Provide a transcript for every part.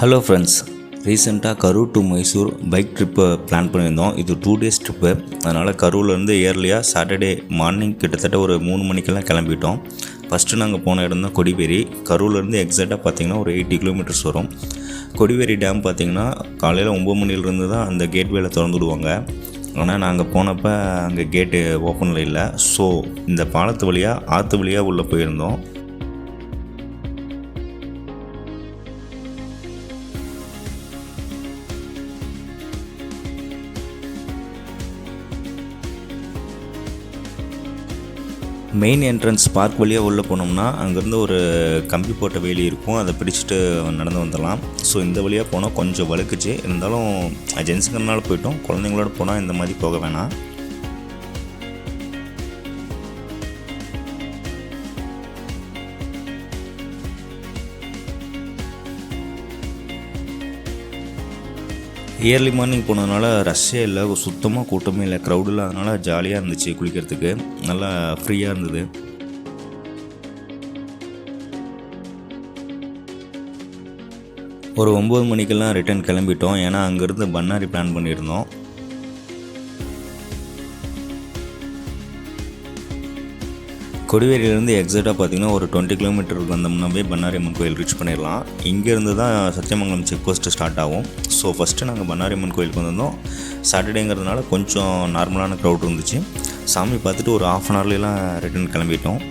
Hello friends, ரீசெண்டாக Karur to Mysore bike trip plan பண்ணியிருந்தோம். இது 2 days ட்ரிப்பு. அதனால் கரூர்லேருந்து ஏர்லியாக சாட்டர்டே மார்னிங் கிட்டத்தட்ட ஒரு 3 மணிக்கெல்லாம் கிளம்பிட்டோம். ஃபஸ்ட்டு நாங்கள் போன இடம் தான் கொடிவேரி. கரூர்லேருந்து எக்ஸாக்டாக பார்த்திங்கன்னா ஒரு 80 கிலோமீட்டர்ஸ் வரும். கொடிவேரி டேம் பார்த்திங்கன்னா காலையில் 9 மணிலேருந்து தான் அந்த கேட்வேல திறந்து விடுவாங்க. ஆனால் நாங்கள் போனப்போ அங்கே கேட்டு ஓப்பனில் இல்லை. ஸோ இந்த பாலத்து வழியாக ஆற்று வழியாக உள்ளே போயிருந்தோம். மெயின் என்ட்ரன்ஸ் பார்க் வழியாக உள்ளே போனோம்னா அங்கேருந்து ஒரு கம்பி போட்ட வேலி இருக்கும், அதை பிடிச்சிட்டு நடந்து வந்துடலாம். ஸோ இந்த வழியாக போனால் கொஞ்சம் வழுக்குச்சு, இருந்தாலும் ஜென்ஸுங்கிறனால போயிட்டோம். குழந்தைங்களோட போனால் இந்த மாதிரி போக வேணாம். இயர்லி மார்னிங் போனதுனால ரஷ்ஷே இல்லை, சுத்தமாக கூட்டமே இல்லை, க்ரௌடில். அதனால் ஜாலியாக இருந்துச்சு, குளிக்கிறதுக்கு நல்லா ஃப்ரீயாக இருந்தது. ஒரு 9 மணிக்கெல்லாம் ரிட்டர்ன் கிளம்பிட்டோம். ஏன்னா அங்கேருந்து பண்ணாரி பிளான் பண்ணியிருந்தோம். கொடிவேரியிலேருந்து எக்ஸாக்டாக பார்த்திங்கன்னா ஒரு 20 கிலோமீட்டருக்கு வந்தோம்னாவே பண்ணாரி அம்மன் கோயில் ரீச் பண்ணிடலாம். இங்கேருந்து தான் சத்தியமங்கலம் செக் போஸ்ட்டு ஸ்டார்ட் ஆகும். ஸோ ஃபஸ்ட்டு நாங்கள் பண்ணாரி அம்மன் கோயிலுக்கு வந்திருந்தோம். சாட்டர்டேங்கிறதுனால கொஞ்சம் நார்மலான க்ரௌட் இருந்துச்சு. சாமி பார்த்துட்டு ஒரு 1/2 hourலாம் ரிட்டர்ன் கிளம்பிட்டோம்.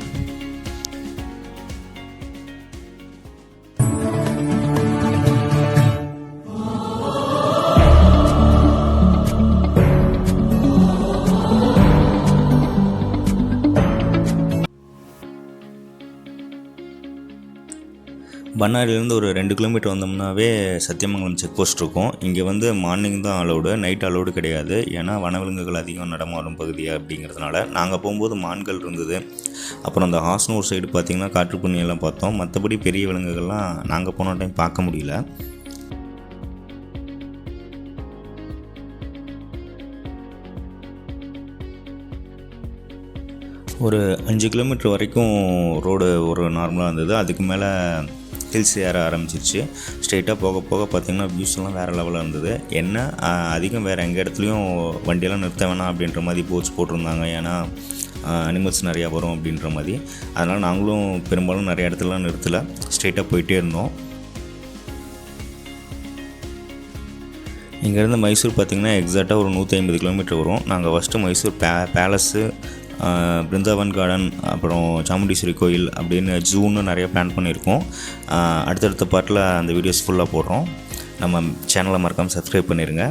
பண்ணாரிலேருந்து ஒரு 2 கிலோமீட்டர் வந்தோம்னாவே சத்தியமங்கலம் செக் போஸ்ட் இருக்கும். இங்கே வந்து மார்னிங் தான் அலௌடு, நைட் அலௌடு கிடையாது. ஏன்னா வனவிலங்குகள் அதிகம் நடமாடும் பகுதியாக அப்படிங்கிறதுனால. நாங்கள் போகும்போது மான்கள் இருந்தது. அப்புறம் அந்த ஹாஸ்னூர் சைடு பார்த்திங்கன்னா காட்டுப்பன்னியெல்லாம் பார்த்தோம். மற்றபடி பெரிய விலங்குகள்லாம் நாங்கள் போன டைம் பார்க்க முடியல. ஒரு 5 கிலோமீட்டர் வரைக்கும் ரோடு ஒரு நார்மலாக இருந்தது. அதுக்கு மேலே ஹில்ஸ் ஏற ஆரம்பிச்சிருச்சு. ஸ்ட்ரெயிட்டாக போக போக பார்த்திங்கன்னா வியூஸ்லாம் வேறு லெவலில் இருந்தது. என்ன அதிகம் வேறு எங்கள் இடத்துலையும் வண்டியெல்லாம் நிறுத்த வேணாம் அப்படின்ற மாதிரி போச்சு போட்டிருந்தாங்க. ஏன்னா அனிமல்ஸ் நிறையா வரும் அப்படின்ற மாதிரி. அதனால் நாங்களும் பெரும்பாலும் நிறைய இடத்துலலாம் நிறுத்தலை, ஸ்ட்ரெயிட்டாக போயிட்டே இருந்தோம். இங்கேருந்து மைசூர் பார்த்திங்கன்னா எக்ஸாக்டாக ஒரு 150 கிலோமீட்டர் வரும். நாங்கள் first Mysore palace, Brindavan garden, அப்புறம் சாமுண்டீஸ்வரி கோயில் அப்படின்னு ஜூன்னு நிறைய பிளான் பண்ணியிருக்கோம். அடுத்தடுத்த பார்ட்டில் அந்த வீடியோஸ் ஃபுல்லாக போடுறோம். நம்ம சேனலை மறக்காமல் சப்ஸ்கிரைப் பண்ணிடுங்க.